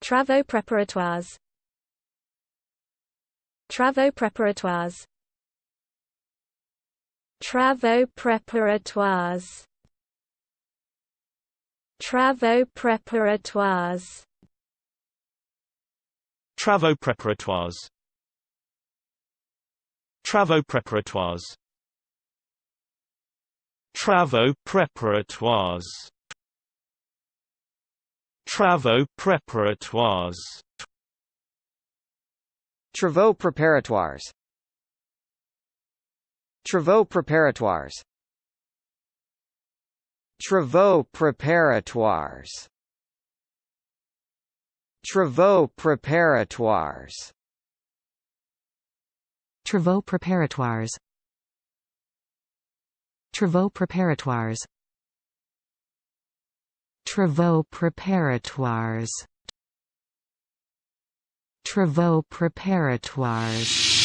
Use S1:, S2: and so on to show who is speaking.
S1: Travaux Preparatoires. Travaux Preparatoires. Travaux Preparatoires. Travaux Preparatoires.
S2: Travaux Preparatoires. Travaux Preparatoires. Travaux Preparatoires. Travaux Preparatoires.
S3: Travaux Preparatoires. Travaux Preparatoires. Travaux Preparatoires. Travaux Preparatoires.
S4: Travaux Preparatoires. Travaux Preparatoires. Travaux Preparatoires. Travaux Preparatoires.